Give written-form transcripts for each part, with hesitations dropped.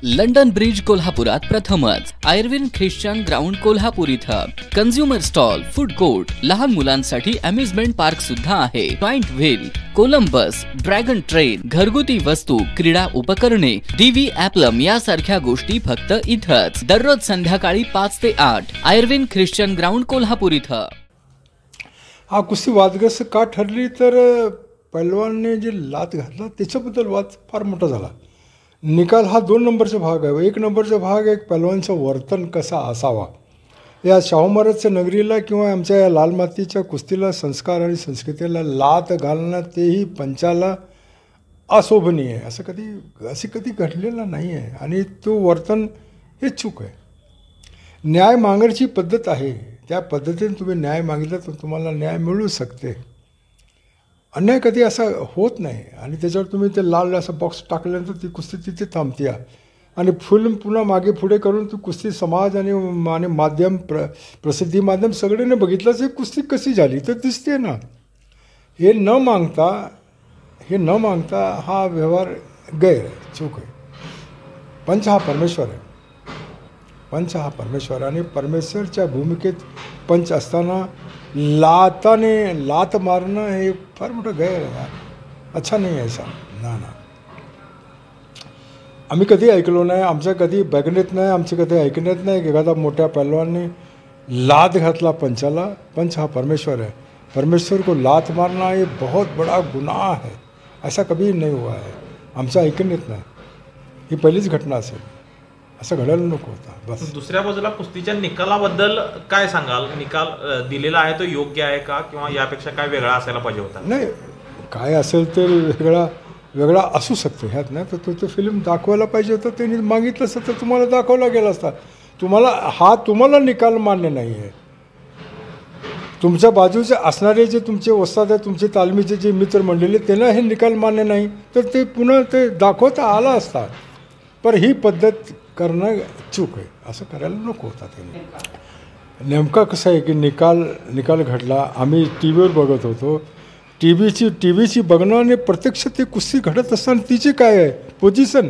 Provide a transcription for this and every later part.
London bridge कोल्हापुरात प्रथमच Irwin Christian ground Kolhapur इथं कन्झ्युमर स्टॉल, फूड कोर्ट, लहान मुलांसाठी अम्युजमेंट पार्क सुद्धा आहे। Joint wheel, Columbus, dragon train, घरगुती वस्तू, क्रीडा उपकरणे, डीव्ही ॲप्लम यासारख्या गोष्टी फक्त इथंच। दररोज संध्याकाळी 5 ते 8 आयर्विन ख्रिश्चन ग्राउंड कोल्हापूर इथं। हा कुस्ती वादग्रस्त का ठरली तर पैलवानने जे लात घातला त्याच्याबद्दल वाद फार मोठा झाला। निकाल हा 2 नंबरचा भाग आहे। 1 नंबरचा भाग एक पैलवानचं वर्तन कसा असावा। या शाहू महाराजच्या नगरीला किंवा आमच्या या लाल मातीच्या कुस्तीला संस्कार आणि संस्कृतीला लात घालणं तेही पंचाला अशोभनीय आहे। असे कधी घडलेलं नाही आहे आणि तो वर्तन हे चूक आहे। न्याय मागण्याची पद्धत आहे, त्या पद्धतीने तुम्ही न्याय मागितला तर तुम्हाला न्याय मिळू शकते। अन्याय कधी असा होत नाही आणि त्याच्यावर तुम्ही ते लाल असा बॉक्स टाकल्यानंतर ती कुस्ती तिथे थांबते आणि फिल्म पुन्हा मागे पुढे करून ती कुस्ती समाज आणि माध्यम प्रसिद्धी माध्यम सगळ्यांनी बघितलंच ही कुस्ती कशी झाली तर दिसते ना। हे न मागता हा व्यवहार गैर चूक आहे। पंच हा परमेश्वर आहे। पंच हा परमेश्वर आणि परमेश्वरच्या भूमिकेत पंच असताना लात मारणं हे फार मोठं गैर आहे। अच्छा नाही आहे ऐसा ना। आम्ही कधी ऐकलो नाही, आमच्या कधी बघण्यात नाही, आमचे कधी ऐकण्यात नाही की एखादा मोठ्या पैलवानने लात घातला पंचाला। पंच हा परमेश्वर है, परमेश्वर को लात मारना ये बहुत बड़ा गुनाह है, ऐसा कभी नहीं हुआ है। आमच्या ऐकण्यात नाही, ही पहिलीच घटना असेल, असं घडायला नको होता बस। दुसऱ्या बाजूला कुस्तीच्या निकालाबद्दल काय सांगाल? निकाल दिलेला आहे तो योग्य आहे का किंवा यापेक्षा काय वेगळा असायला पाहिजे होता? नाही, काय असेल तर वेगळा असू शकतो ह्यात नाही तर तो फिल्म दाखवायला पाहिजे होतं। त्यांनी मागितलं असतं तर तुम्हाला दाखवला गेला असता। तुम्हाला निकाल मान्य नाही आहे। तुमच्या बाजूचे असणारे जे तुमचे वस्ताद आहे, तुमचे तालमीचे जे मित्र मंडळी त्यांना हे निकाल मान्य नाही तर ते पुन्हा ते दाखवता आला असता। पण ही पद्धत करणं चूक आहे, असं करायला नको होता त्यांनी। नेमका कसं आहे की निकाल घडला, आम्ही टी व्हीवर बघत होतो। टी व्हीची बघणं आणि प्रत्यक्ष ते कुस्ती घडत असताना तिची काय आहे पोजीशन,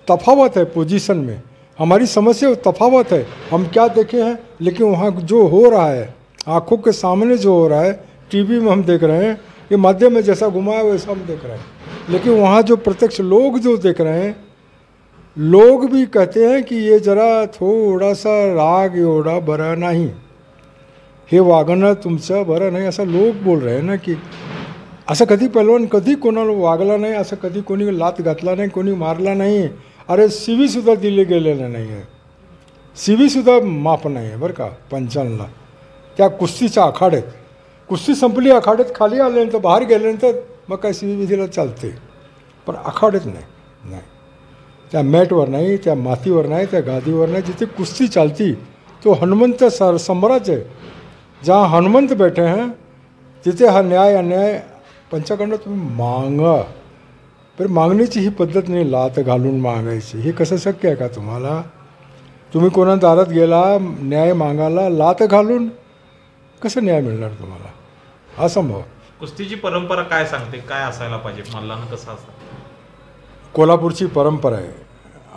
तफावत है पोजीशन में। हमारी समस्या तफावत है, हम क्या देखे हैं लेकिन वहाँ जो हो रहा है आँखों के सामने जो हो रहा है टीवी में हम देख रहे हैं, ये माध्यम में जैसा घुमाया वैसा हम देख रहे हैं। लेकिन वहाँ जो प्रत्यक्ष लोग जो देख रहे हैं, लोग भी कहते हैं कि ये जरा थोड़ा सा राग एवढा बरा नाही, हे वागणं तुमचं बरं नाही असं लोक बोल रहे हैं ना। की असं कधी पैलवान कधी कोणाला वागला नाही, असं कधी कोणी लात घातला नाही, कोणी मारला नाही। अरे सीवीसुद्धा दिले गेलेलं नाही आहे, सीवीसुद्धा माफ नाही आहे बरं का पंचांना। त्या कुस्तीच्या आखाड्यात कुस्ती संपली, आखाड्यात खाली आल्यानंतर बाहेर गेल्यानंतर मग काय सीवी विधीला चालते, पण आखाड्यात नाही। त्या मॅटवर नाही, त्या मातीवर नाही, त्या गादीवर नाही, जिथे कुस्ती चालती तो हनुमंत सम्राट है। जहाँ हनुमंत बैठे हैं तिथे हा न्याय अन्याय पंचाकडनं तुम्ही मागा। पण मागण्याची ही पद्धत नाही, लात घालून मागायची। हे कसं शक्य आहे का तुम्हाला? तुम्ही कोणा दारात गेला न्याय मागायला, लात घालून कसं न्याय मिळणार तुम्हाला? असंभव। कुस्तीची परंपरा काय सांगते, काय असायला पाहिजे, मल्लानं कसं असतं? कोल्हापुर की परंपरा है,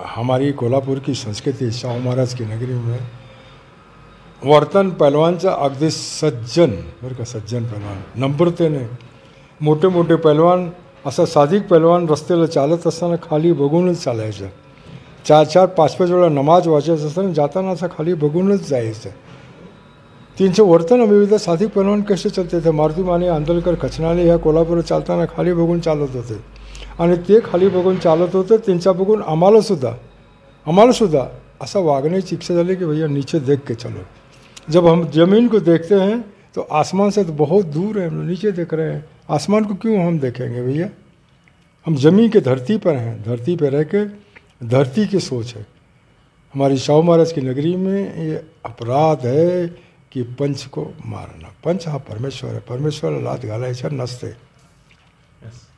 हमारी कोल्हापुर की संस्कृति, शाहू महाराज की नगरी में वर्तन पहलवानचं अगदी सज्जन बरं का, सज्जन पहलवान नम्रतेने। मोठे पहलवान असा साधिक पहलवान रस्त्याला चालत असताना खाली बघूनच चालायचं। 4-4, 5-5 वेळा नमाज वाचायचं असताना जाताना असं खाली बघूनच जायचं। त्यांचे वर्तन विविध साधिक पहलवान कसे चालते थे, मारुती माने, आंदोलकर, कचनाले ह्या कोल्हापूर चालताना खाली बघून चालत होते आणि ते खाली बघून चालत होते। त्यांच्या बघून आम्हाला सुद्धा असा वागण्याची इच्छा झाली कि भैया नीचे देख के चलो। जब हम ज़मीन को देखते हैं तो आसमान से तो बहुत दूर है, हम नीचे देख रहे हैं, आसमान को क्यों हम देखेंगे भैया? हम ज़मीन के धरती पर हैं, धरती पर रह के धरती की सोच है। हमारी शाहू महाराज की नगरी में ये अपराध है की पंच को मारना। पंच हा परमेश्वर आहे, परमेश्वराला लात घालायच्या नसते।